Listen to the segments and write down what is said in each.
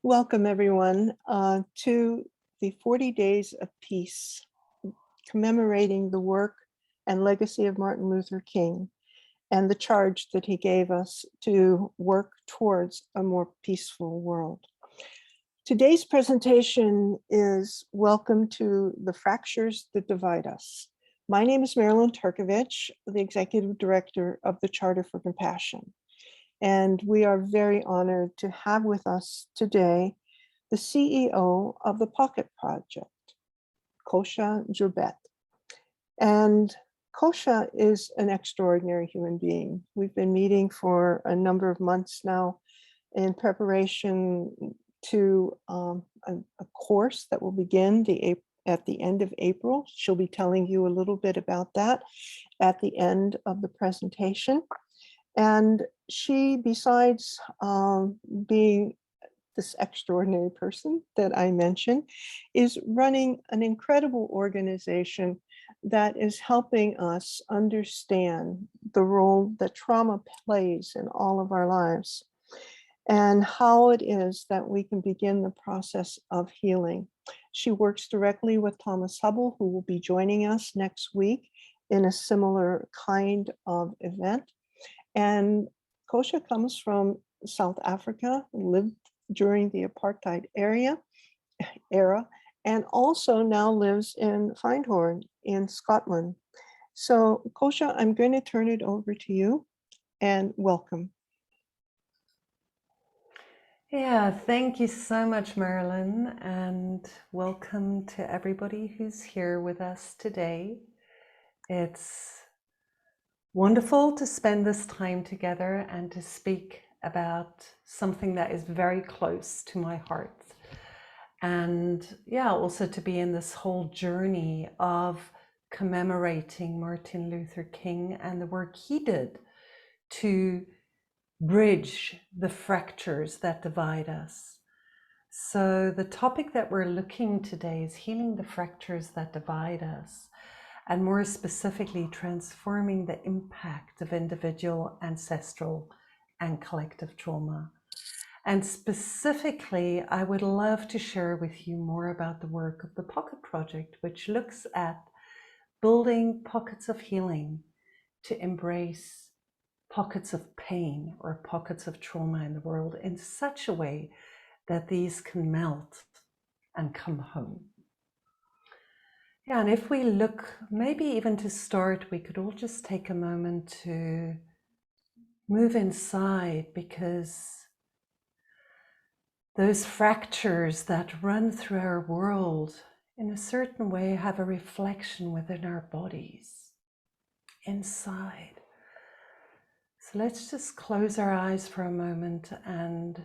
Welcome, everyone, to the 40 Days of Peace, commemorating the work and legacy of Martin Luther King and the charge that he gave us to work towards a more peaceful world. Today's presentation is Welcome to the Fractures That Divide Us. My name is Marilyn Harper, the Executive Director of the Charter for Compassion. And we are very honored to have with us today the CEO of the Pocket Project, Kosha Hübl. And Kosha is an extraordinary human being. We've been meeting for a number of months now in preparation to a course that will begin at the end of April. She'll be telling you a little bit about that at the end of the presentation. And she, besides being this extraordinary person that I mentioned, is running an incredible organization that is helping us understand the role that trauma plays in all of our lives and how it is that we can begin the process of healing. She works directly with Hübl, who will be joining us next week in a similar kind of event. And Kosha comes from South Africa, lived during the apartheid era, and also now lives in Findhorn in Scotland. So Kosha, I'm going to turn it over to you and welcome. Yeah, thank you so much, Marilyn, and welcome to everybody who's here with us today. It's wonderful to spend this time together and to speak about something that is very close to my heart. And yeah, also to be in this whole journey of commemorating Martin Luther King and the work he did to bridge the fractures that divide us. So the topic that we're looking today is healing the fractures that divide us, and more specifically, transforming the impact of individual, ancestral, and collective trauma. And specifically, I would love to share with you more about the work of the Pocket Project, which looks at building pockets of healing to embrace pockets of pain or pockets of trauma in the world in such a way that these can melt and come home. Yeah, and if we look, maybe even to start, we could all just take a moment to move inside, because those fractures that run through our world in a certain way have a reflection within our bodies, inside. So let's just close our eyes for a moment and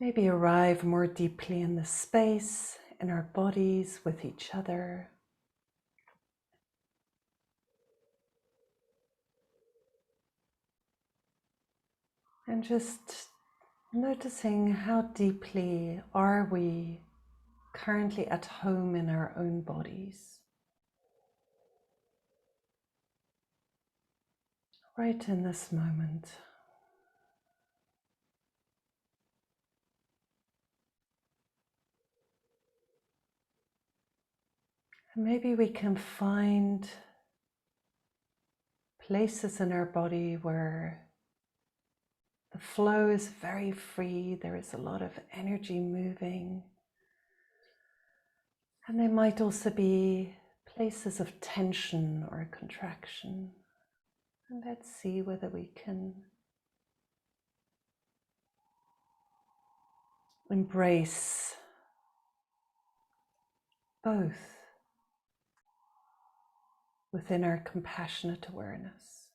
maybe arrive more deeply in the space, in our bodies, with each other. And just noticing how deeply are we currently at home in our own bodies. Right in this moment. Maybe we can find places in our body where the flow is very free, there is a lot of energy moving. And there might also be places of tension or contraction. And let's see whether we can embrace both within our compassionate awareness.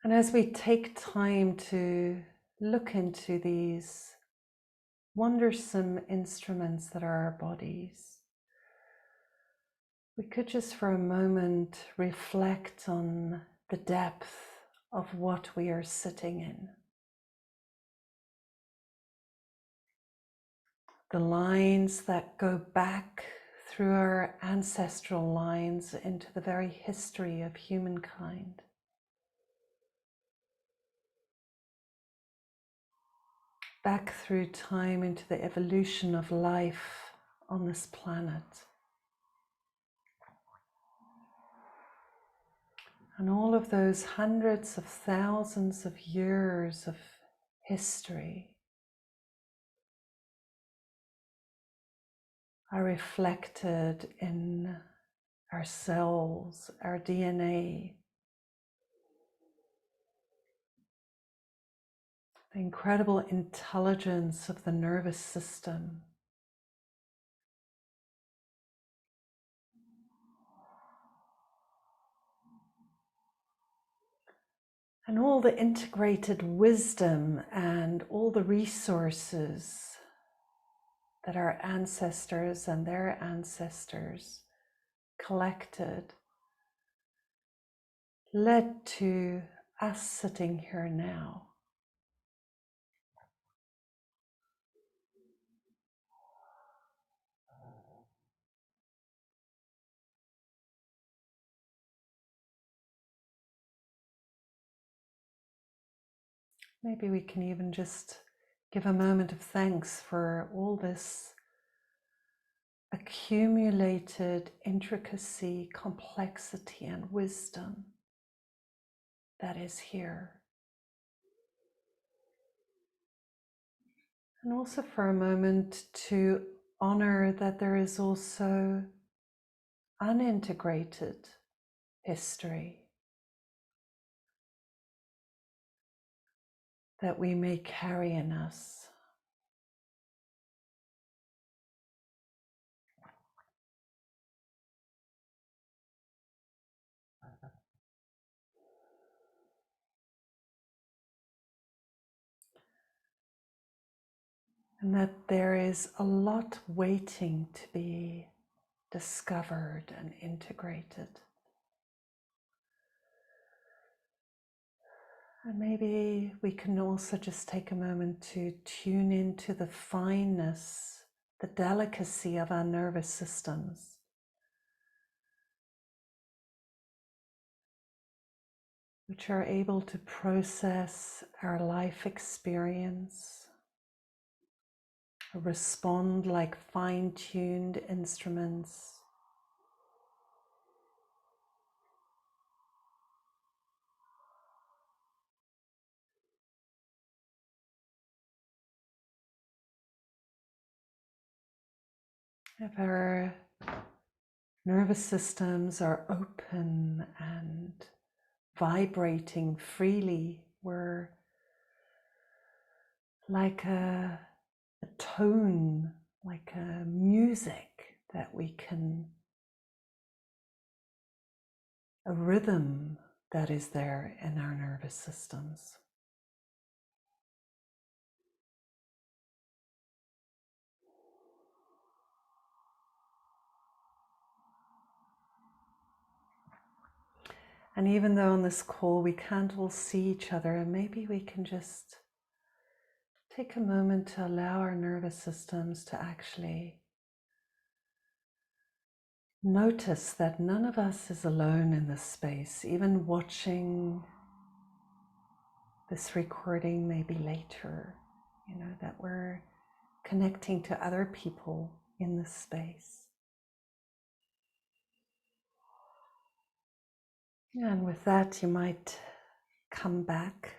And as we take time to look into these wondersome instruments that are our bodies, we could just for a moment reflect on the depth of what we are sitting in. The lines that go back through our ancestral lines into the very history of humankind. back through time into the evolution of life on this planet. And all of those hundreds of thousands of years of history are reflected in our cells, our DNA, the incredible intelligence of the nervous system. And all the integrated wisdom and all the resources that our ancestors and their ancestors collected led to us sitting here now. Maybe we can even just give a moment of thanks for all this accumulated intricacy, complexity, and wisdom that is here. And also for a moment to honor that there is also unintegrated history that we may carry in us. And that there is a lot waiting to be discovered and integrated. And maybe we can also just take a moment to tune into the fineness, the delicacy of our nervous systems. Which are able to process our life experience, respond like fine-tuned instruments. If our nervous systems are open and vibrating freely, we're like a tone, like a music that we can, a rhythm that is there in our nervous systems. And even though on this call we can't all see each other, and maybe we can just take a moment to allow our nervous systems to actually notice that none of us is alone in this space. Even watching this recording maybe later, that we're connecting to other people in this space. And with that, you might come back.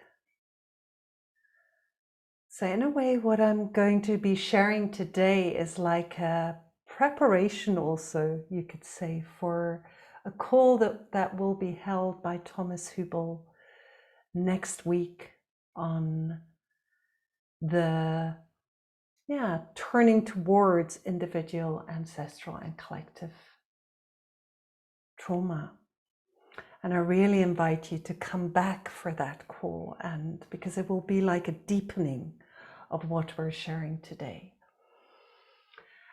So in a way, what I'm going to be sharing today is like a preparation also, you could say, for a call that will be held by Thomas Hübl next week on the turning towards individual, ancestral, and collective trauma. And I really invite you to come back for that call, and because it will be like a deepening of what we're sharing today.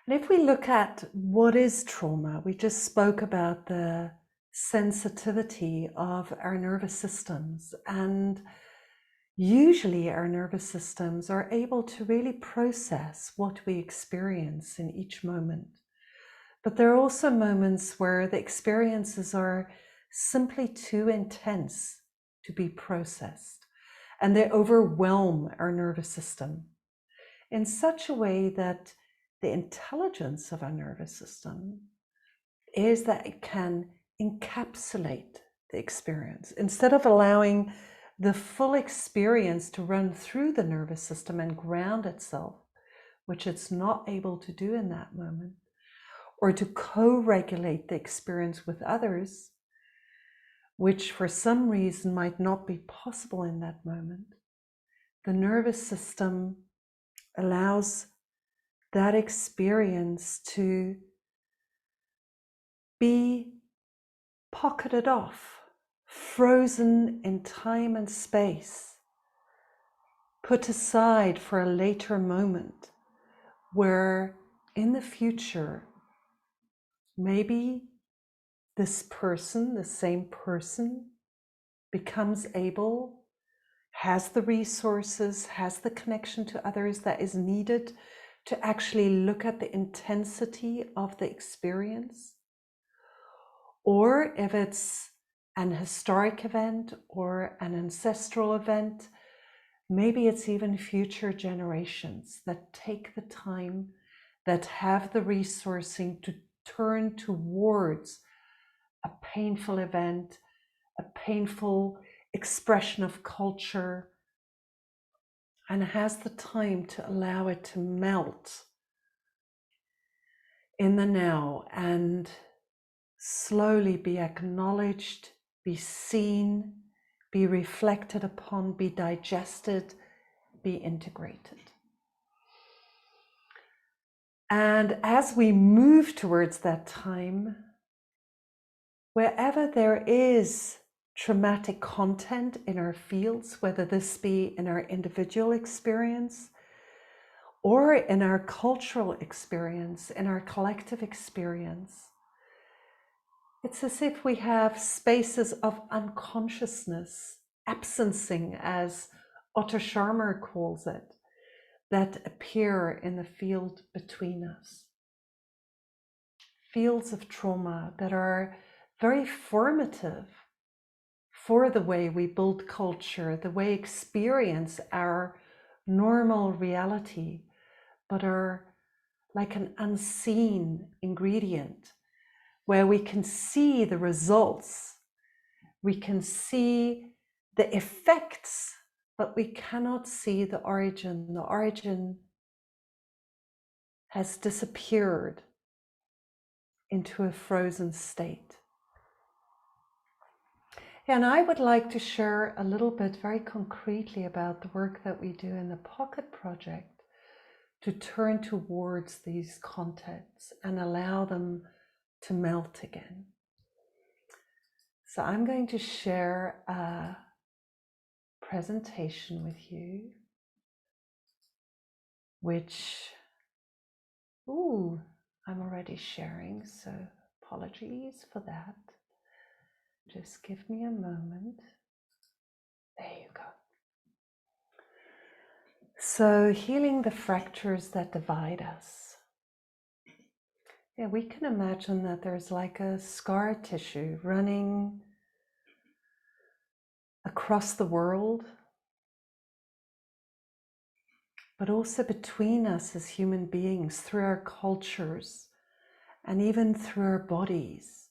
And if we look at what is trauma, we just spoke about the sensitivity of our nervous systems, and usually our nervous systems are able to really process what we experience in each moment. But there are also moments where the experiences are simply too intense to be processed, and they overwhelm our nervous system. in such a way that the intelligence of our nervous system is that it can encapsulate the experience. Instead of allowing the full experience to run through the nervous system and ground itself, which it's not able to do in that moment, or to co-regulate the experience with others, which for some reason might not be possible in that moment, the nervous system allows that experience to be pocketed off, frozen in time and space, put aside for a later moment where in the future, maybe this person, the same person, becomes able, has the resources, has the connection to others that is needed to actually look at the intensity of the experience. Or if it's an historic event or an ancestral event, maybe it's even future generations that take the time, that have the resourcing to turn towards a painful event, a painful expression of culture, and has the time to allow it to melt in the now and slowly be acknowledged, be seen, be reflected upon, be digested, be integrated. And as we move towards that time, wherever there is traumatic content in our fields, whether this be in our individual experience or in our cultural experience, in our collective experience, it's as if we have spaces of unconsciousness, absencing, as Otto Scharmer calls it, that appear in the field between us. Fields of trauma that are very formative for the way we build culture, the way we experience our normal reality, but are like an unseen ingredient where we can see the results, we can see the effects, but we cannot see the origin. The origin has disappeared into a frozen state. And I would like to share a little bit very concretely about the work that we do in the Pocket Project to turn towards these contexts and allow them to melt again. So I'm going to share a presentation with you, which, I'm already sharing, so apologies for that. Just give me a moment. There you go. So healing the fractures that divide us. Yeah, we can imagine that there's like a scar tissue running across the world, but also between us as human beings, through our cultures, and even through our bodies.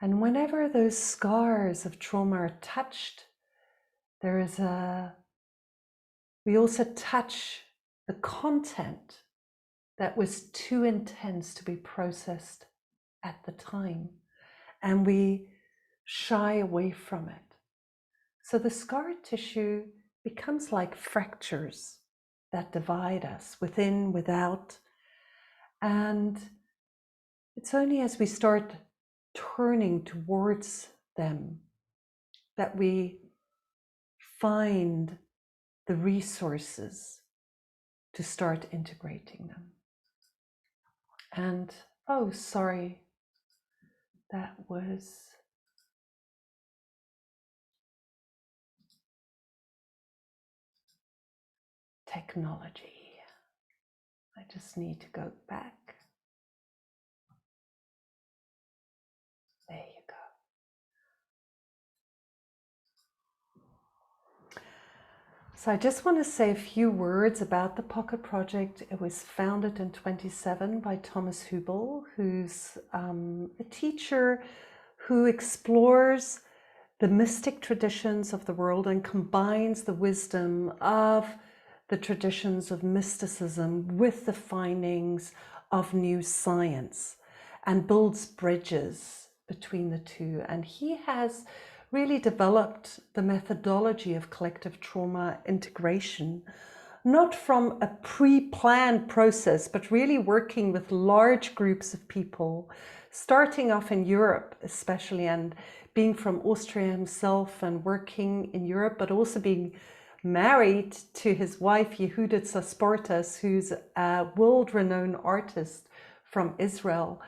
And whenever those scars of trauma are touched, we also touch the content that was too intense to be processed at the time, and we shy away from it. So the scar tissue becomes like fractures that divide us within, without, and it's only as we start turning towards them that we find the resources to start integrating them. And, oh, sorry, that was technology. I just need to go back. There you go. So I just want to say a few words about the Pocket Project. It was founded in 1927 by Thomas Hübl, who's a teacher who explores the mystic traditions of the world and combines the wisdom of the traditions of mysticism with the findings of new science and builds bridges between the two. And he has really developed the methodology of collective trauma integration, not from a pre-planned process, but really working with large groups of people, starting off in Europe especially, and being from Austria himself and working in Europe, but also being married to his wife, Yehudit Sasportas, who's a world-renowned artist from Israel.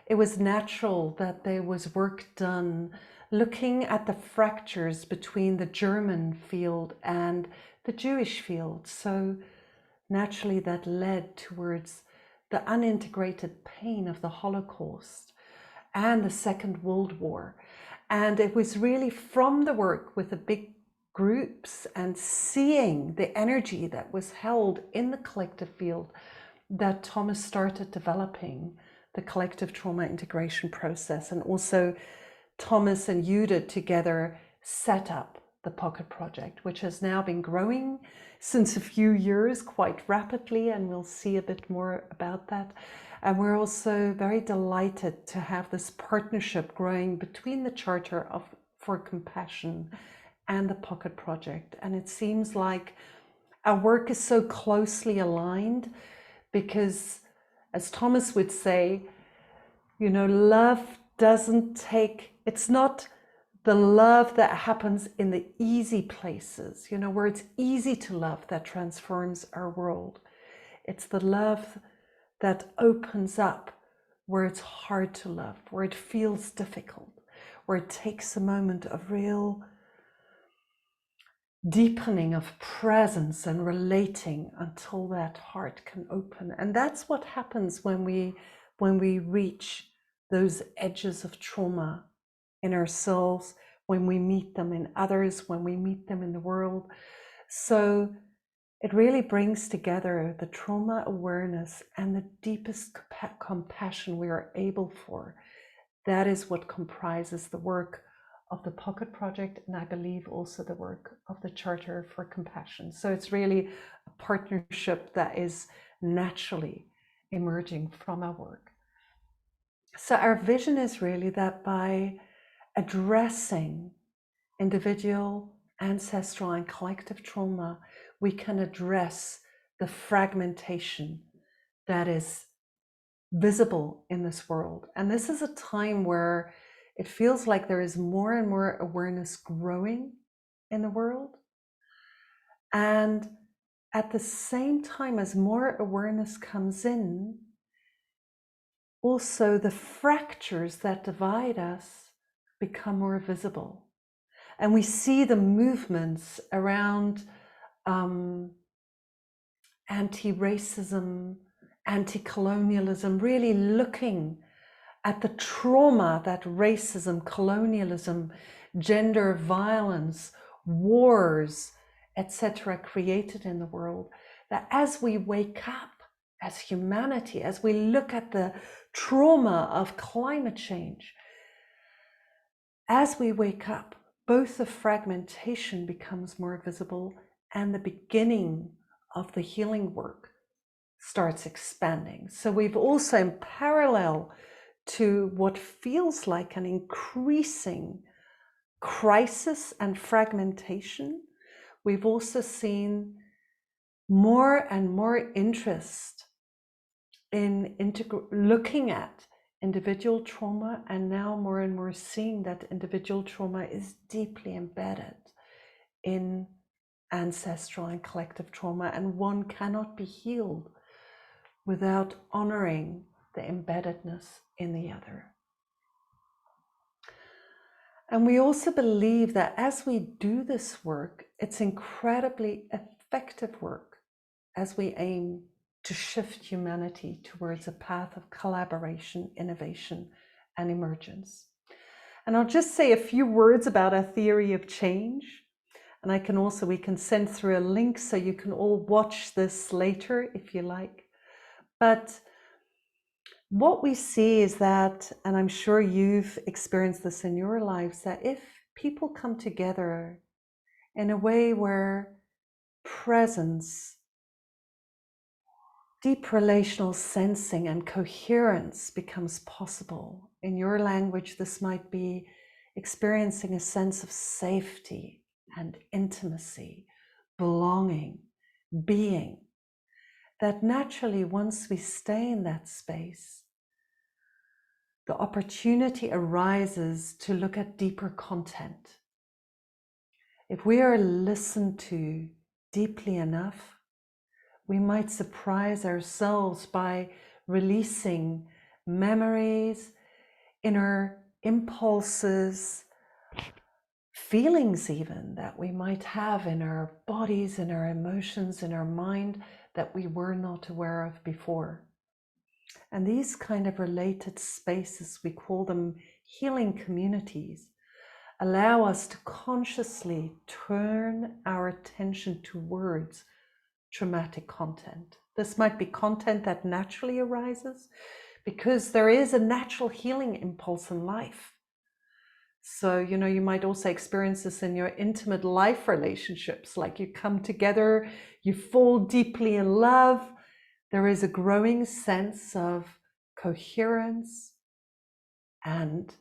It was natural that there was work done looking at the fractures between the German field and the Jewish field. So naturally that led towards the unintegrated pain of the Holocaust and the Second World War. And it was really from the work with the big groups and seeing the energy that was held in the collective field that Thomas started developing the collective trauma integration process. And also Thomas and Yehudit together set up the Pocket Project, which has now been growing since a few years quite rapidly, and we'll see a bit more about that. And we're also very delighted to have this partnership growing between the Charter for Compassion and the Pocket Project. And it seems like our work is so closely aligned because, as Thomas would say, you know, love doesn't take, it's not the love that happens in the easy places, you know, where it's easy to love that transforms our world. It's the love that opens up where it's hard to love, where it feels difficult, where it takes a moment of real deepening of presence and relating until that heart can open. And that's what happens when we reach those edges of trauma in ourselves, when we meet them in others, when we meet them in the world. So it really brings together the trauma awareness and the deepest compassion we are able for. That is what comprises the work of the Pocket Project, and I believe also the work of the Charter for Compassion. So it's really a partnership that is naturally emerging from our work. So our vision is really that by addressing individual, ancestral, and collective trauma, we can address the fragmentation that is visible in this world. And this is a time where it feels like there is more and more awareness growing in the world. And at the same time as more awareness comes in, also the fractures that divide us become more visible. And we see the movements around anti-racism, anti-colonialism, really looking at the trauma that racism, colonialism, gender violence, wars, etc. created in the world. That as we wake up as humanity, as we look at the trauma of climate change, as we wake up, both the fragmentation becomes more visible and the beginning of the healing work starts expanding. So we've also, in parallel to what feels like an increasing crisis and fragmentation, we've also seen more and more interest in looking at individual trauma, and now more and more seeing that individual trauma is deeply embedded in ancestral and collective trauma, and one cannot be healed without honoring the embeddedness in the other. And we also believe that as we do this work, it's incredibly effective work as we aim to shift humanity towards a path of collaboration, innovation, and emergence. And I'll just say a few words about our theory of change. And we can send through a link so you can all watch this later if you like. But what we see is that, and I'm sure you've experienced this in your lives, that if people come together in a way where presence, deep relational sensing and coherence becomes possible. In your language, this might be experiencing a sense of safety and intimacy, belonging, being. That naturally, once we stay in that space, the opportunity arises to look at deeper content. If we are listened to deeply enough, we might surprise ourselves by releasing memories, inner impulses, feelings even that we might have in our bodies, in our emotions, in our mind that we were not aware of before. And these kind of related spaces, we call them healing communities, allow us to consciously turn our attention towards traumatic content. This might be content that naturally arises because there is a natural healing impulse in life. So, you might also experience this in your intimate life relationships, like you come together, you fall deeply in love. There is a growing sense of coherence and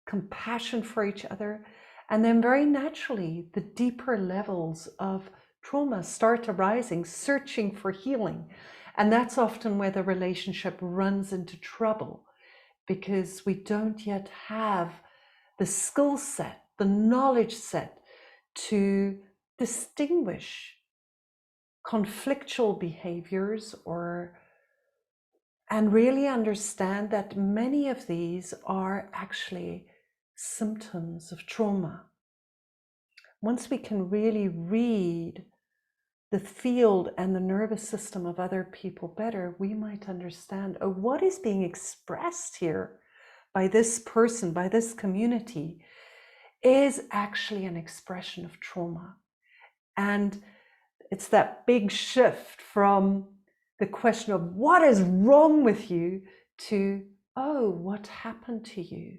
compassion for each other. And then very naturally, the deeper levels of trauma start arising, searching for healing. And that's often where the relationship runs into trouble, because we don't yet have the skill set, the knowledge set to distinguish conflictual behaviors and really understand that many of these are actually symptoms of trauma. Once we can really read the field and the nervous system of other people better, we might understand, oh, what is being expressed here by this person, by this community, is actually an expression of trauma. And it's that big shift from the question of what is wrong with you to, oh, what happened to you?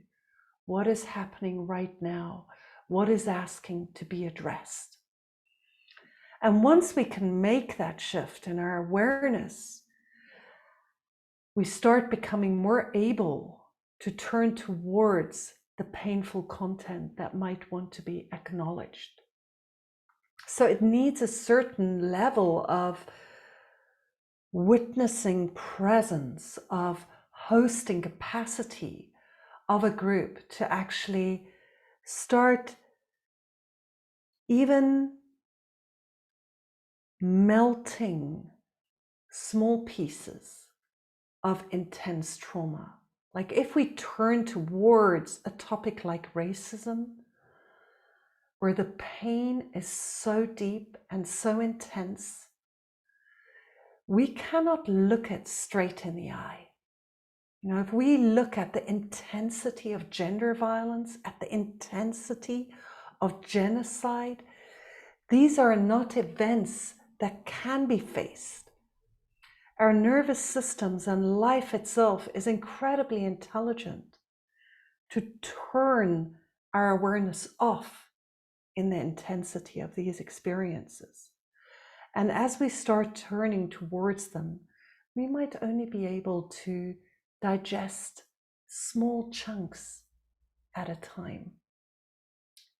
What is happening right now? What is asking to be addressed? And once we can make that shift in our awareness, we start becoming more able to turn towards the painful content that might want to be acknowledged. So it needs a certain level of witnessing presence, of hosting capacity of a group to actually start even melting small pieces of intense trauma. Like if we turn towards a topic like racism, where the pain is so deep and so intense, we cannot look it straight in the eye. If we look at the intensity of gender violence, at the intensity of genocide, these are not events that can be faced. Our nervous systems and life itself is incredibly intelligent to turn our awareness off in the intensity of these experiences. And as we start turning towards them, we might only be able to digest small chunks at a time,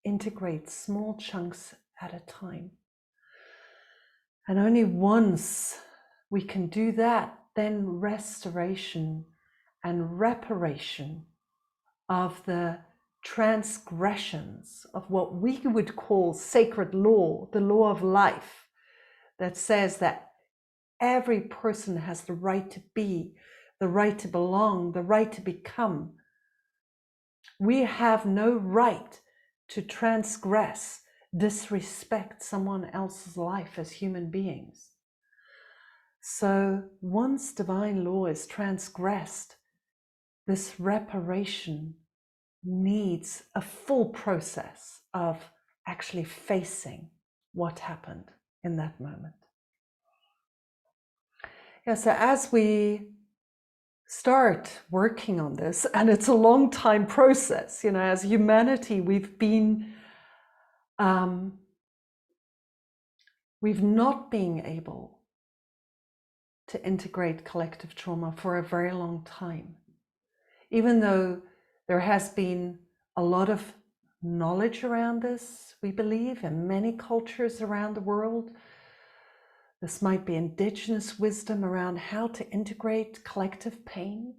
integrate small chunks at a time. And only once we can do that, then restoration and reparation of the transgressions of what we would call sacred law, the law of life, that says that every person has the right to be, the right to belong, the right to become. We have no right to transgress, disrespect someone else's life as human beings. So once divine law is transgressed, this reparation needs a full process of actually facing what happened in that moment. Yeah, so as we start working on this, and it's a long time process, you know, as humanity, we've not been able to integrate collective trauma for a very long time. Even though there has been a lot of knowledge around this, we believe, in many cultures around the world. This might be indigenous wisdom around how to integrate collective pain.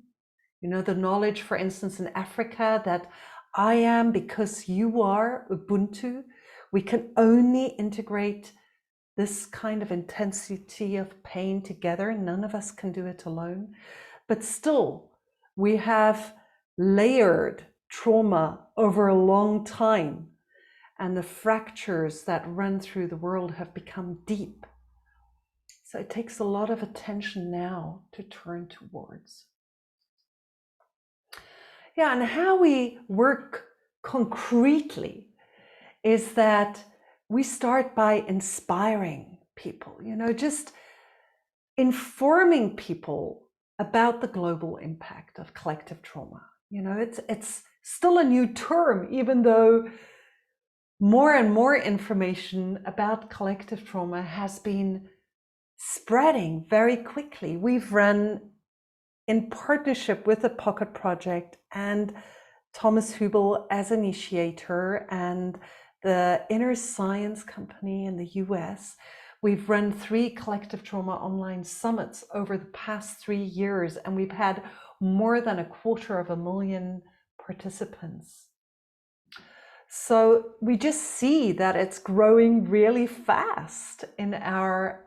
You know, the knowledge, for instance, in Africa, that I am because you are, Ubuntu. We can only integrate this kind of intensity of pain together. None of us can do it alone. But still, we have layered trauma over a long time, and the fractures that run through the world have become deep. So it takes a lot of attention now to turn towards. Yeah, and how we work concretely is that we start by inspiring people, you know, just informing people about the global impact of collective trauma. You know, it's still a new term, even though more and more information about collective trauma has been spreading very quickly. We've run, in partnership with the Pocket Project and Thomas Hübl as initiator and the Inner Science Company in the US, we've run 3 collective trauma online summits over the past 3 years, and we've had more than 250,000 participants. So we just see that it's growing really fast in our,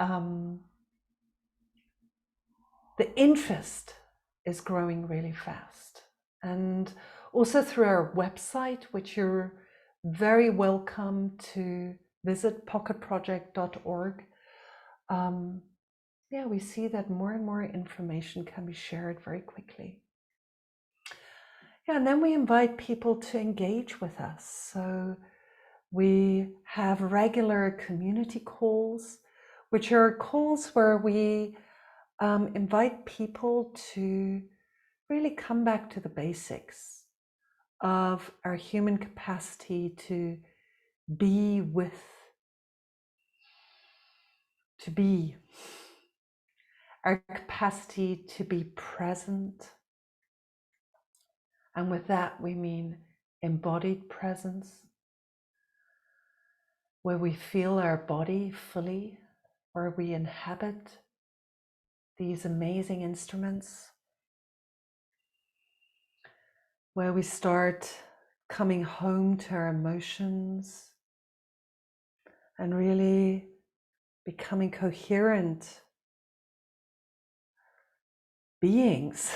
the interest is growing really fast. And also through our website, which you're very welcome to visit, pocketproject.org. Yeah, we see that more and more information can be shared very quickly. Yeah, and then we invite people to engage with us. So we have regular community calls, which are calls where we invite people to really come back to the basics of our human capacity to be with, to be, our capacity to be present. And with that, we mean embodied presence, where we feel our body fully, where we inhabit these amazing instruments, where we start coming home to our emotions and really becoming coherent beings,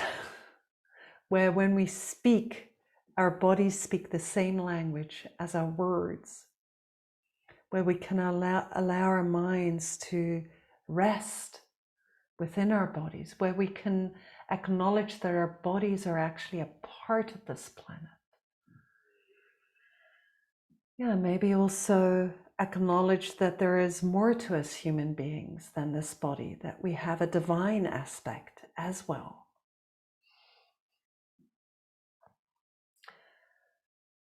where when we speak, our bodies speak the same language as our words, where we can allow our minds to rest within our bodies, where we can acknowledge that our bodies are actually a part of this planet. Yeah, maybe also acknowledge that there is more to us human beings than this body, that we have a divine aspect as well.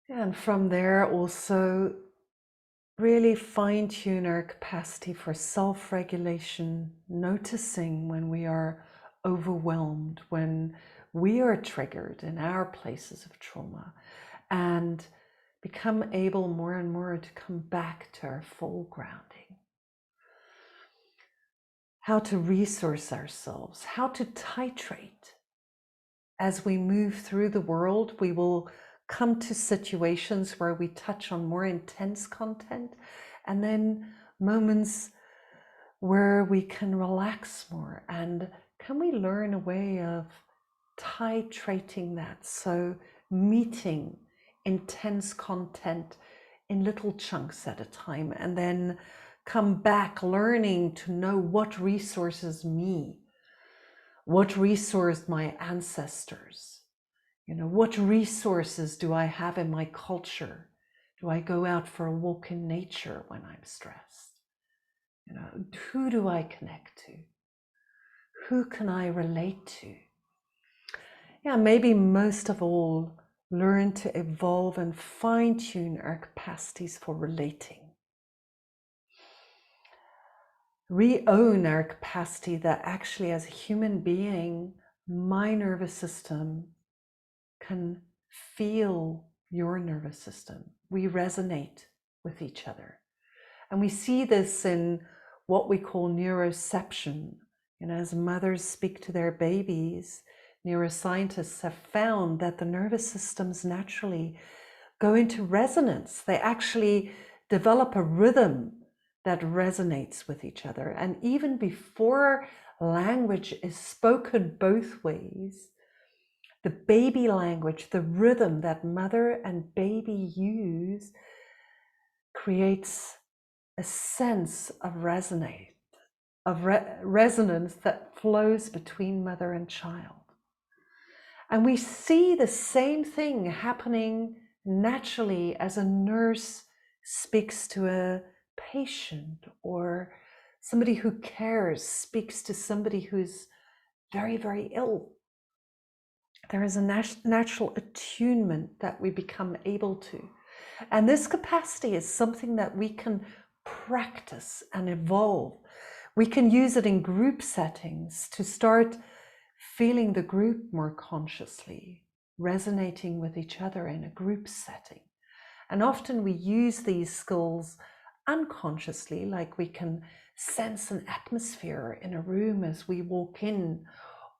And from there also really fine-tune our capacity for self-regulation, noticing when we are overwhelmed, when we are triggered in our places of trauma, and become able more and more to come back to our full grounding. How to resource ourselves, how to titrate. As we move through the world, we will come to situations where we touch on more intense content, and then moments where we can relax more. And can we learn a way of titrating that? So meeting intense content in little chunks at a time, and then come back learning to know what resources me, what resourced my ancestors. You know, what resources do I have in my culture? Do I go out for a walk in nature when I'm stressed? You know, who do I connect to? Who can I relate to? Yeah, maybe most of all, learn to evolve and fine-tune our capacities for relating. Re-own our capacity that actually as a human being, my nervous system can feel your nervous system. We resonate with each other. And we see this in what we call neuroception. You know, as mothers speak to their babies, neuroscientists have found that the nervous systems naturally go into resonance. They actually develop a rhythm that resonates with each other. And even before language is spoken both ways, the baby language, the rhythm that mother and baby use, creates a sense of resonance that flows between mother and child. And we see the same thing happening naturally as a nurse speaks to a patient, or somebody who cares speaks to somebody who's very, very ill. There is a natural attunement that we become able to. And this capacity is something that we can practice and evolve. We can use it in group settings to start feeling the group more consciously, resonating with each other in a group setting. And often we use these skills unconsciously, like we can sense an atmosphere in a room as we walk in,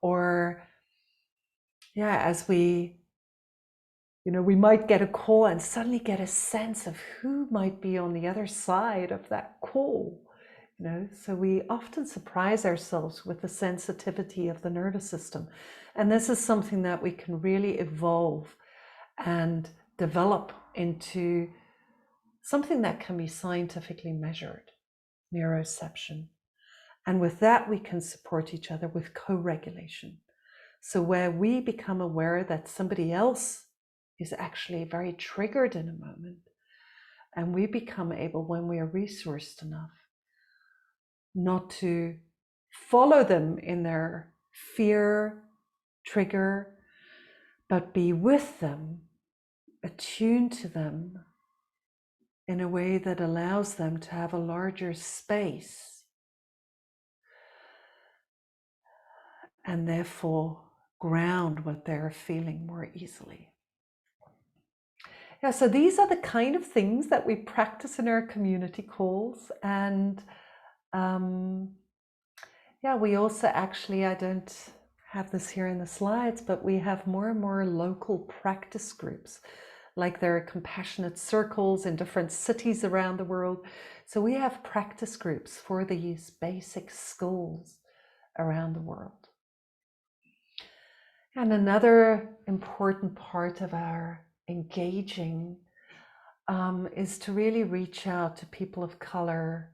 or as we might get a call and suddenly get a sense of who might be on the other side of that call. So we often surprise ourselves with the sensitivity of the nervous system. And this is something that we can really evolve and develop into something that can be scientifically measured, neuroception. And with that, we can support each other with co-regulation. So where we become aware that somebody else is actually very triggered in a moment, and we become able, when we are resourced enough, not to follow them in their fear, trigger, but be with them, attuned to them in a way that allows them to have a larger space, and therefore ground what they're feeling more easily. Yeah, so these are the kind of things that we practice in our community calls. And we also actually, I don't have this here in the slides, but we have more and more local practice groups, like there are compassionate circles in different cities around the world. So we have practice groups for these basic skills around the world. And another important part of our engaging is to really reach out to people of color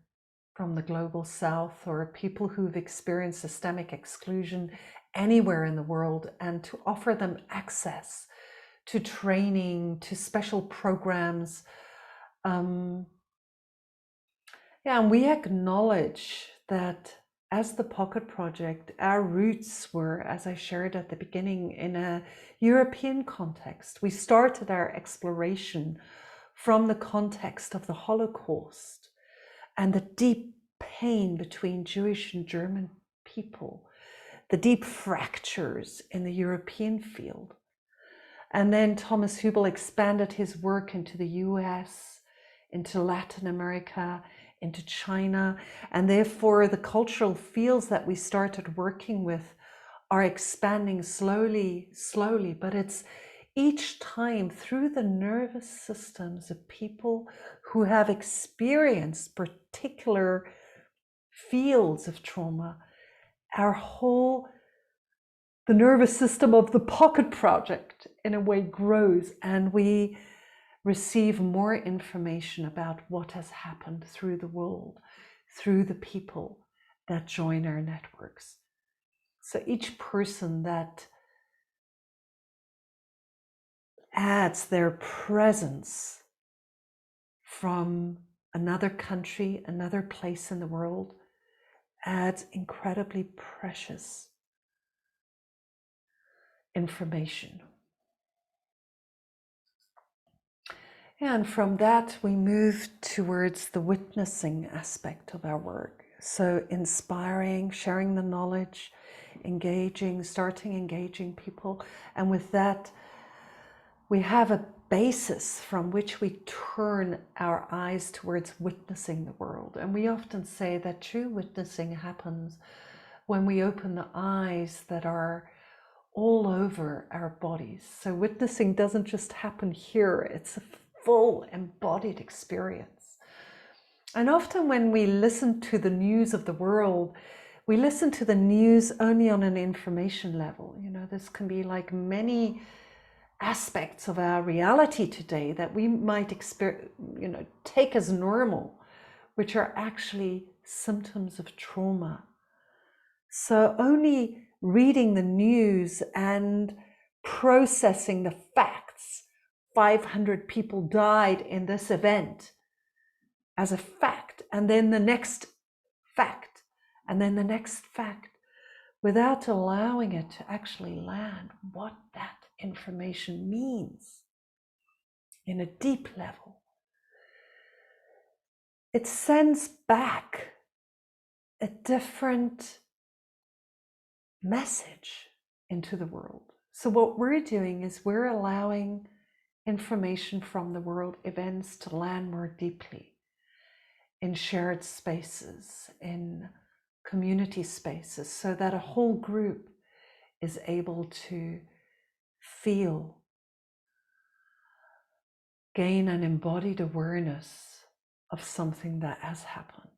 from the global south, or people who've experienced systemic exclusion anywhere in the world, and to offer them access to training, to special programs. And we acknowledge that as the Pocket Project, our roots were, as I shared at the beginning, in a European context. We started our exploration from the context of the Holocaust and the deep pain between Jewish and German people, the deep fractures in the European field. And then Thomas Hübl expanded his work into the US, into Latin America, into China, and therefore the cultural fields that we started working with are expanding slowly, but it's each time through the nervous systems of people who have experienced particular fields of trauma. The nervous system of the Pocket Project in a way grows, and we receive more information about what has happened through the world, through the people that join our networks. So each person that adds their presence from another country, another place in the world adds incredibly precious information. And from that, we move towards the witnessing aspect of our work. So inspiring, sharing the knowledge, starting engaging people. And with that, we have a basis from which we turn our eyes towards witnessing the world. And we often say that true witnessing happens when we open the eyes that are all over our bodies. So witnessing doesn't just happen here, it's a full embodied experience. And often when we listen to the news of the world, we listen to the news only on an information level. You know, this can be like many aspects of our reality today that we might take as normal, which are actually symptoms of trauma. So only reading the news and processing the facts, 500 people died in this event, as a fact, and then the next fact, and then the next fact, without allowing it to actually land what that information means in a deep level. It sends back a different message into the world. So what we're doing is we're allowing information from the world events to land more deeply in shared spaces, in community spaces, so that a whole group is able to feel, gain an embodied awareness of something that has happened.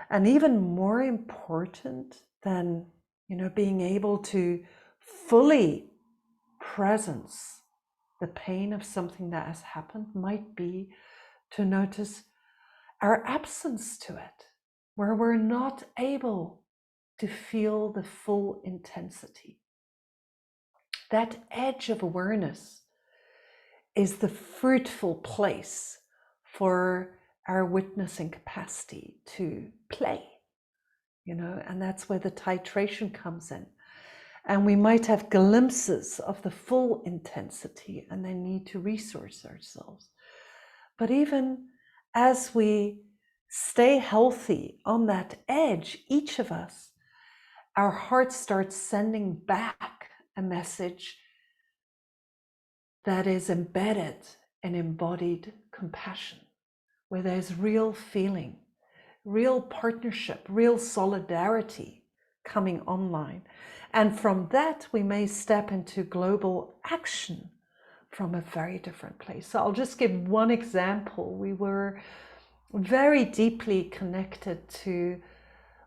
And even more important than, being able to fully presence the pain of something that has happened might be to notice our absence to it, where we're not able to feel the full intensity. That edge of awareness is the fruitful place for our witnessing capacity to play, and that's where the titration comes in. And we might have glimpses of the full intensity and then need to resource ourselves. But even as we stay healthy on that edge, each of us, our heart starts sending back a message that is embedded in embodied compassion, where there's real feeling, real partnership, real solidarity coming online. And from that, we may step into global action from a very different place. So I'll just give one example. We were very deeply connected to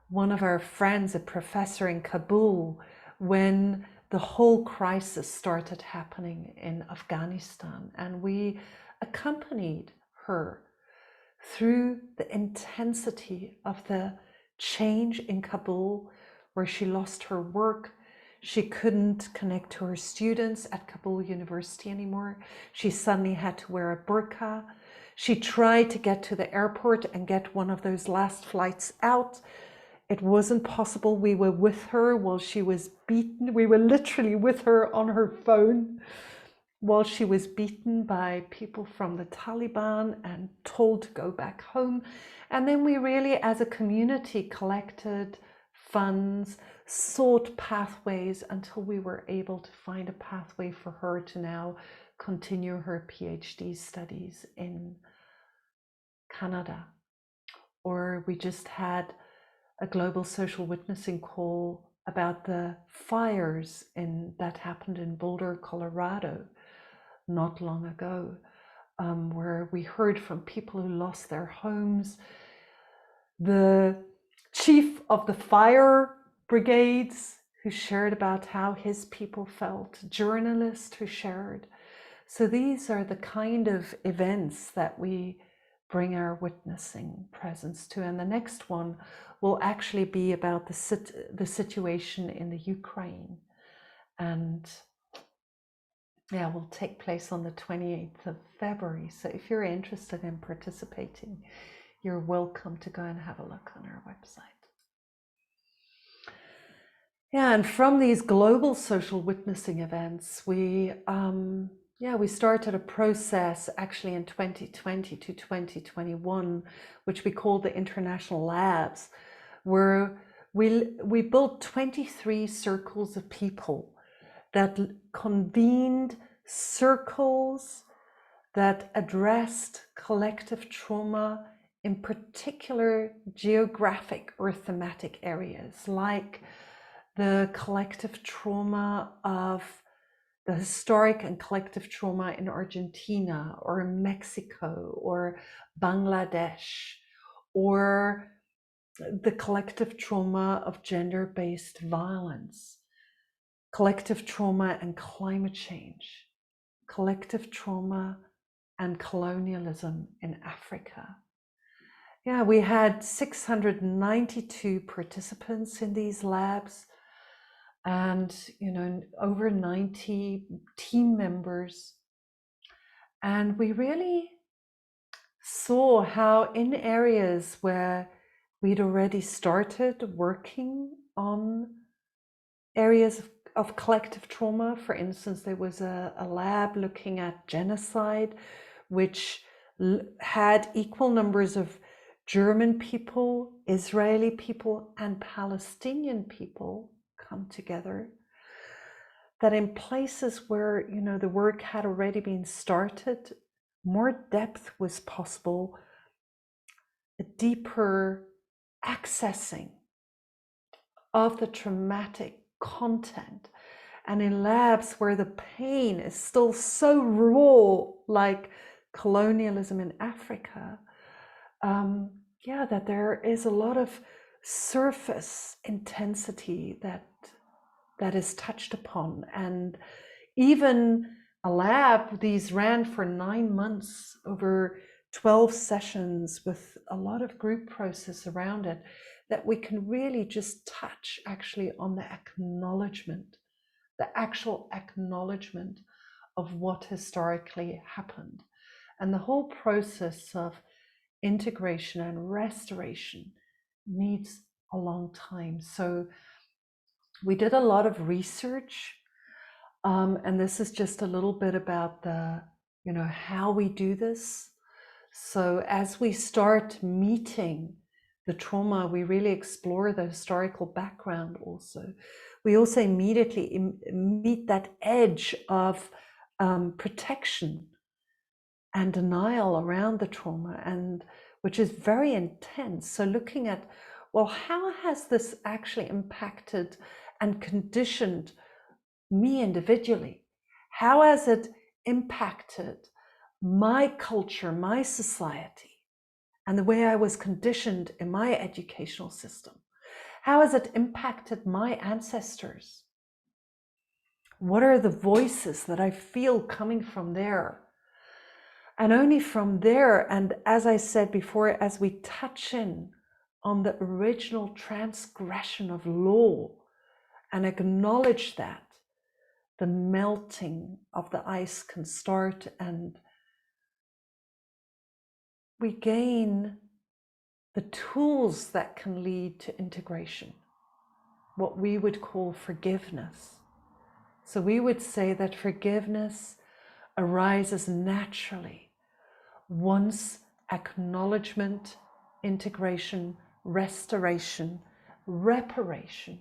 one of our friends, a professor in Kabul, when the whole crisis started happening in Afghanistan. And we accompanied her through the intensity of the change in Kabul, where she lost her work. She couldn't connect to her students at Kabul University anymore. She suddenly had to wear a burqa. She tried to get to the airport and get one of those last flights out. It wasn't possible. We were with her while she was beaten. We were literally with her on her phone while she was beaten by people from the Taliban and told to go back home. And then we really, as a community, collected funds, sought pathways until we were able to find a pathway for her to now continue her PhD studies in Canada. Or we just had a global social witnessing call about the fires that happened in Boulder, Colorado, not long ago, where we heard from people who lost their homes. The chief of the fire brigades who shared about how his people felt, journalists who shared. So these are the kind of events that we bring our witnessing presence to. And the next one will actually be about the situation in the Ukraine. And will take place on the 28th of February. So if you're interested in participating, you're welcome to go and have a look on our website. Yeah, and from these global social witnessing events, we started a process actually in 2020 to 2021, which we called the International Labs, where we built 23 circles of people that convened circles that addressed collective trauma in particular geographic or thematic areas, like the collective trauma of the historic and collective trauma in Argentina or Mexico or Bangladesh, or the collective trauma of gender-based violence, collective trauma and climate change, collective trauma and colonialism in Africa. Yeah, we had 692 participants in these labs, and over 90 team members. And we really saw how in areas where we'd already started working on areas of collective trauma, for instance, there was a lab looking at genocide, which had equal numbers of German people, Israeli people, and Palestinian people come together, that in places where the work had already been started, more depth was possible, a deeper accessing of the traumatic content. And in labs where the pain is still so raw, like colonialism in Africa, that there is a lot of surface intensity that is touched upon. And even a lab, these ran for 9 months over 12 sessions with a lot of group process around it, that we can really just touch actually on the acknowledgement, the actual acknowledgement of what historically happened. And the whole process of integration and restoration needs a long time. So we did a lot of research, and this is just a little bit about the, how we do this. So as we start meeting the trauma, we really explore the historical background also. We also immediately meet that edge of protection and denial around the trauma, and which is very intense. So looking at, well, how has this actually impacted and conditioned me individually? How has it impacted my culture, my society, and the way I was conditioned in my educational system? How has it impacted my ancestors? What are the voices that I feel coming from there? And only from there, and as I said before, as we touch in on the original transgression of law and acknowledge that, the melting of the ice can start, and we gain the tools that can lead to integration, what we would call forgiveness. So we would say that forgiveness arises naturally once acknowledgement, integration, restoration, reparation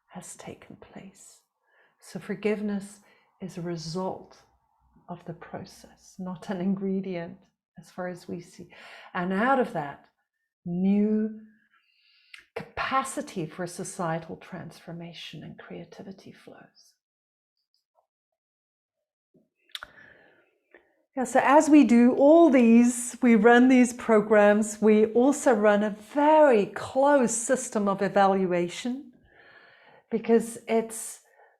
has taken place. So forgiveness is a result of the process, not an ingredient as far as we see. And out of that, new capacity for societal transformation and creativity flows. Yeah, so as we do all these, we run these programs, we also run a very close system of evaluation, because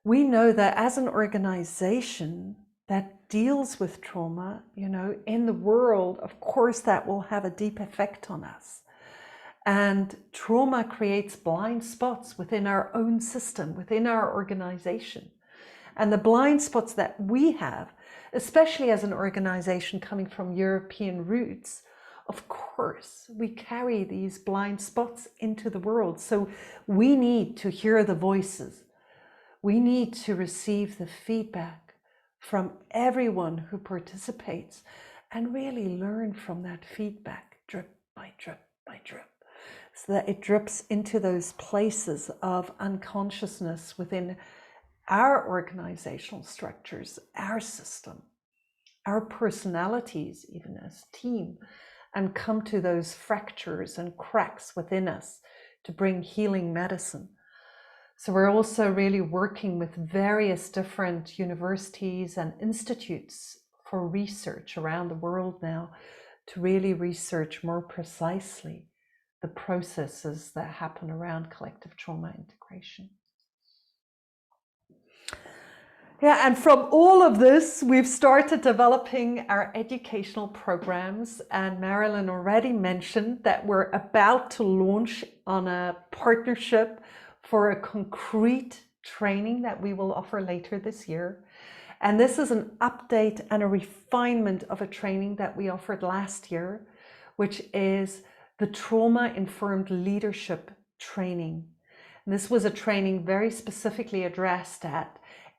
we know that as an organization that deals with trauma, in the world, of course, that will have a deep effect on us. And trauma creates blind spots within our own system, within our organization. And the blind spots that we have, especially as an organization coming from European roots, of course, we carry these blind spots into the world. So we need to hear the voices. We need to receive the feedback from everyone who participates and really learn from that feedback, drip by drip by drip, so that it drips into those places of unconsciousness within our organizational structures, our system, our personalities, even as team, and come to those fractures and cracks within us to bring healing medicine. So we're also really working with various different universities and institutes for research around the world now to really research more precisely the processes that happen around collective trauma integration. Yeah, and from all of this, we've started developing our educational programs, and Marilyn already mentioned that we're about to launch on a partnership for a concrete training that we will offer later this year. And this is an update and a refinement of a training that we offered last year, which is the trauma-informed leadership training. And this was a training very specifically addressed at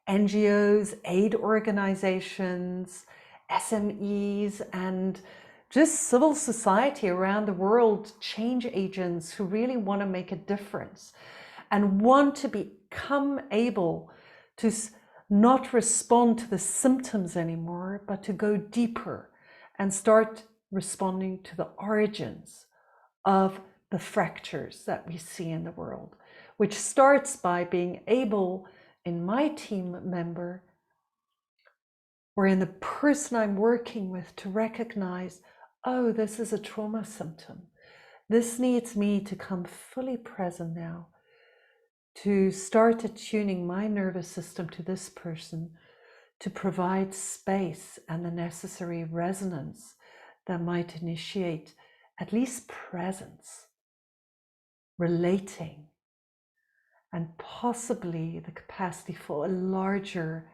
NGOs, aid organizations, SMEs, and just civil society around the world, change agents who really want to make a difference and want to become able to not respond to the symptoms anymore, but to go deeper and start responding to the origins of the fractures that we see in the world, which starts by being able, in my team member or in the person I'm working with, to recognize, oh, this is a trauma symptom. This needs me to come fully present now, to start attuning my nervous system to this person, to provide space and the necessary resonance that might initiate at least presence, relating, and possibly the capacity for a larger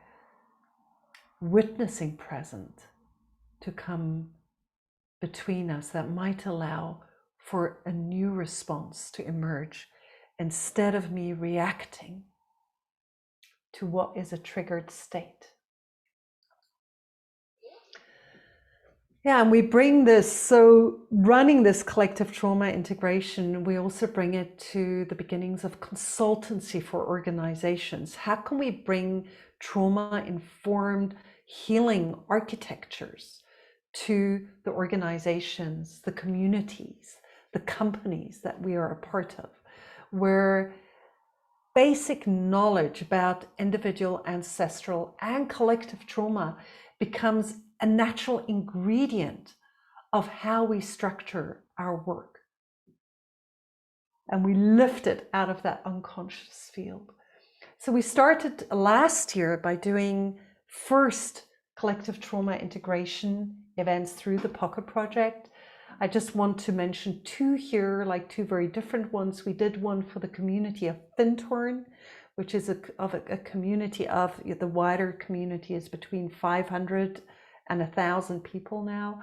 witnessing present to come between us that might allow for a new response to emerge instead of me reacting to what is a triggered state. Yeah, and we bring this, so running this collective trauma integration, we also bring it to the beginnings of consultancy for organizations. How can we bring trauma-informed healing architectures to the organizations, the communities, the companies that we are a part of, where basic knowledge about individual, ancestral, and collective trauma becomes a natural ingredient of how we structure our work. And we lift it out of that unconscious field. So we started last year by doing first collective trauma integration events through the Pocket Project. I just want to mention two here, like two very different ones. We did one for the community of Findhorn, which is a community of, the wider community is between 500 and 1,000 people now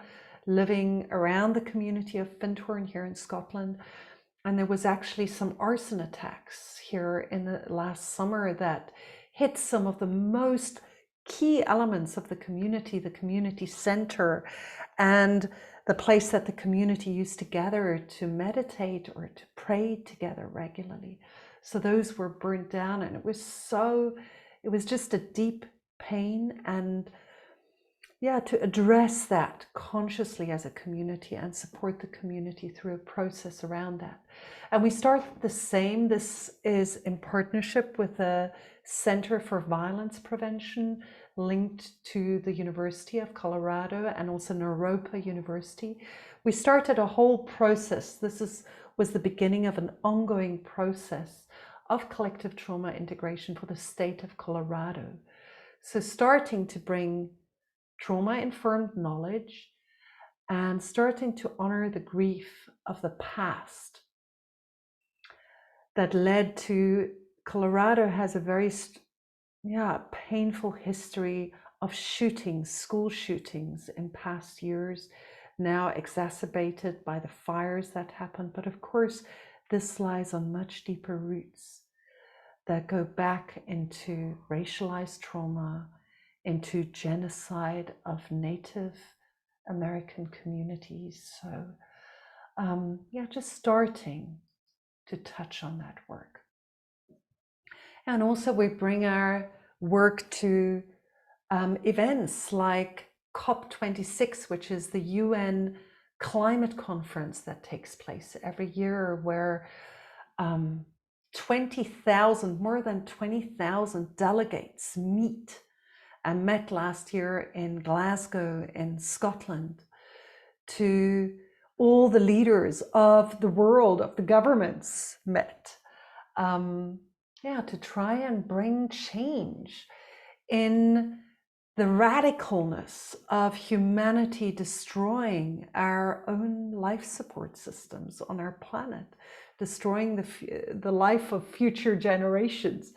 living around the community of Findhorn here in Scotland. And there was actually some arson attacks here in the last summer that hit some of the most key elements of the community center, and the place that the community used to gather to meditate or to pray together regularly. So those were burnt down, and it was just a deep pain. And yeah, to address that consciously as a community and support the community through a process around that. And we start the same. This is in partnership with the Center for Violence Prevention, linked to the University of Colorado and also Naropa University. We started a whole process. This was the beginning of an ongoing process of collective trauma integration for the state of Colorado. So starting to bring trauma-informed knowledge and starting to honor the grief of the past that led to, Colorado has a very painful history of shootings, school shootings in past years now exacerbated by the fires that happened. But of course, this lies on much deeper roots that go back into racialized trauma, into genocide of Native American communities. So yeah, just starting to touch on that work. And also we bring our work to events like COP26, which is the UN climate conference that takes place every year, where 20,000, more than 20,000 delegates meet and met last year in Glasgow in Scotland, to all the leaders of the world, of the governments met, yeah, to try and bring change in the radicalness of humanity destroying our own life support systems on our planet, destroying the life of future generations.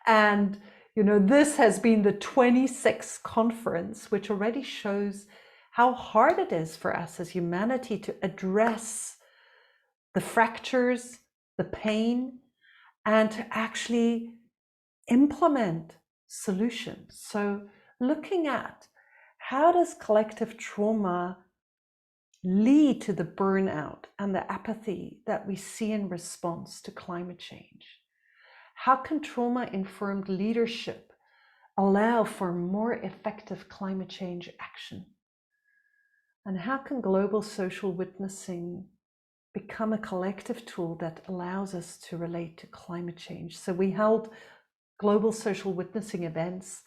And you know, this has been the 26th conference, which already shows how hard it is for us as humanity to address the fractures, the pain, and to actually implement solutions. So looking at how does collective trauma lead to the burnout and the apathy that we see in response to climate change? How can trauma-informed leadership allow for more effective climate change action? And how can global social witnessing become a collective tool that allows us to relate to climate change? So we held global social witnessing events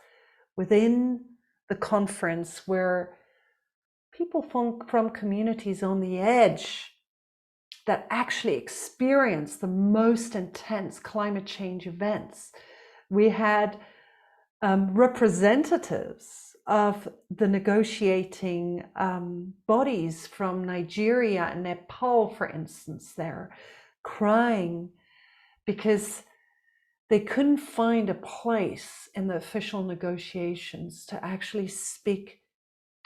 within the conference where people from communities on the edge that actually experience the most intense climate change events. We had representatives of the negotiating bodies from Nigeria and Nepal, for instance, there, crying because they couldn't find a place in the official negotiations to actually speak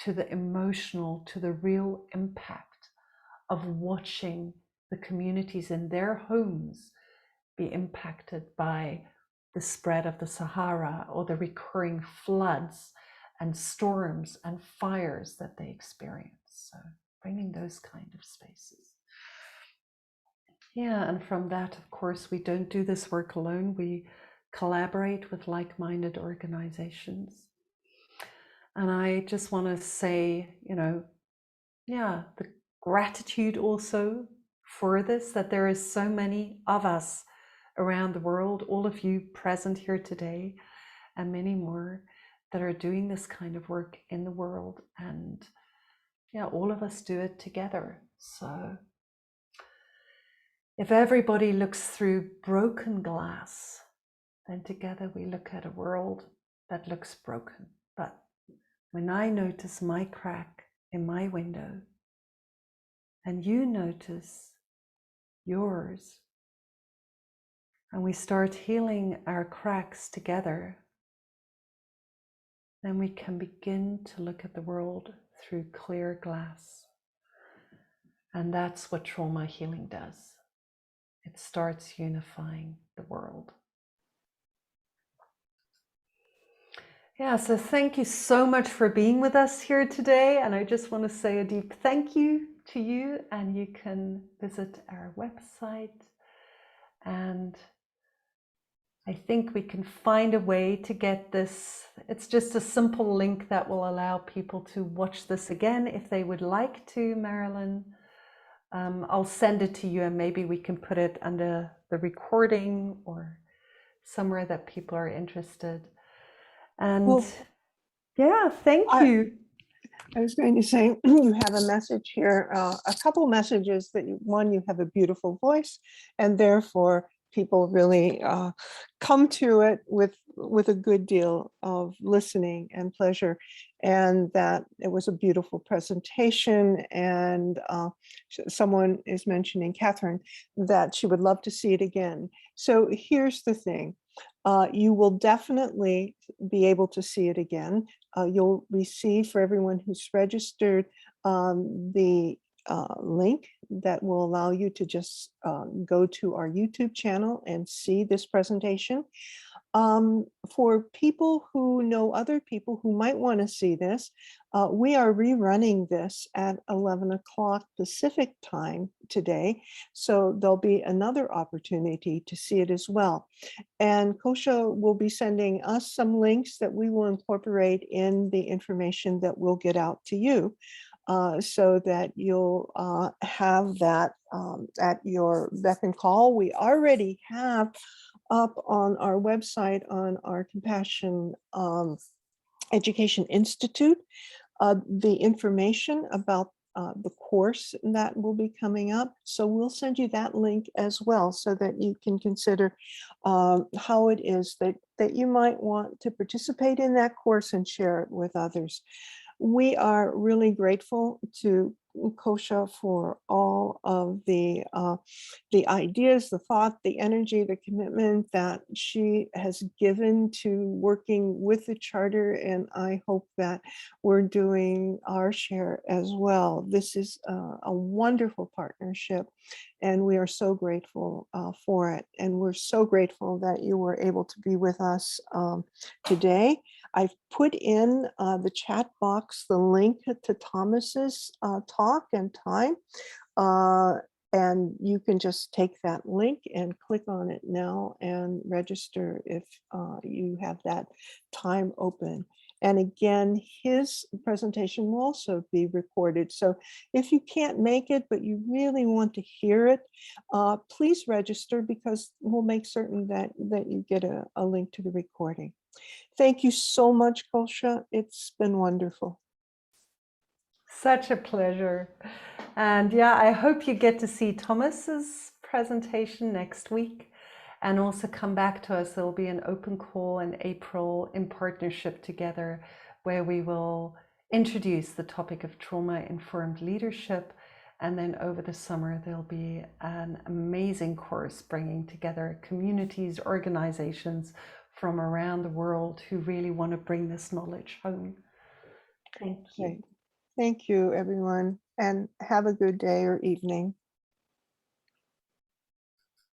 to the emotional, to the real impact of watching the communities in their homes be impacted by the spread of the Sahara or the recurring floods and storms and fires that they experience. So bringing those kind of spaces. Yeah, and from that, of course, we don't do this work alone. We collaborate with like-minded organizations. And I just want to say, you know, yeah, the gratitude also for this, that there is so many of us around the world, all of you present here today, and many more that are doing this kind of work in the world. And yeah, all of us do it together. So if everybody looks through broken glass, then together we look at a world that looks broken. But when I notice my crack in my window, and you notice yours, and we start healing our cracks together, then we can begin to look at the world through clear glass. And that's what trauma healing does. It starts unifying the world. Yeah, so thank you so much for being with us here today. And I just want to say a deep thank you to you. And you can visit our website. And I think we can find a way to get this. It's just a simple link that will allow people to watch this again if they would like to, Marilyn. I'll send it to you and maybe we can put it under the recording or somewhere that people are interested. And well, yeah, thank you. I was going to say, you have a message here, a couple messages that one, you have a beautiful voice, and therefore people really come to it with a good deal of listening and pleasure, and that it was a beautiful presentation. And someone is mentioning, Catherine, that she would love to see it again. So here's the thing. You will definitely be able to see it again. You'll receive, for everyone who's registered, the link that will allow you to just go to our YouTube channel and see this presentation. For people who know other people who might want to see this, we are rerunning this at 11 o'clock Pacific time today. So there'll be another opportunity to see it as well. And Kosha will be sending us some links that we will incorporate in the information that we'll get out to you. So that you'll have that at your beck and call. We already have up on our website, on our Compassion Education Institute, the information about the course that will be coming up. So we'll send you that link as well, so that you can consider how it is that you might want to participate in that course and share it with others. We are really grateful to Kosha for all of the ideas, the thought, the energy, the commitment that she has given to working with the charter, and I hope that we're doing our share as well. This is a wonderful partnership, and we are so grateful for it. And we're so grateful that you were able to be with us today. I've put in the chat box the link to Thomas's talk and time. And you can just take that link and click on it now and register if you have that time open. And again, his presentation will also be recorded. So if you can't make it, but you really want to hear it, please register, because we'll make certain that you get a link to the recording. Thank you so much, Kosha. It's been wonderful. Such a pleasure. And yeah, I hope you get to see Thomas's presentation next week, and also come back to us. There'll be an open call in April in partnership together, where we will introduce the topic of trauma-informed leadership. And then over the summer, there'll be an amazing course bringing together communities, organizations from around the world who really want to bring this knowledge home. Thank you. Thank you, everyone, and have a good day or evening.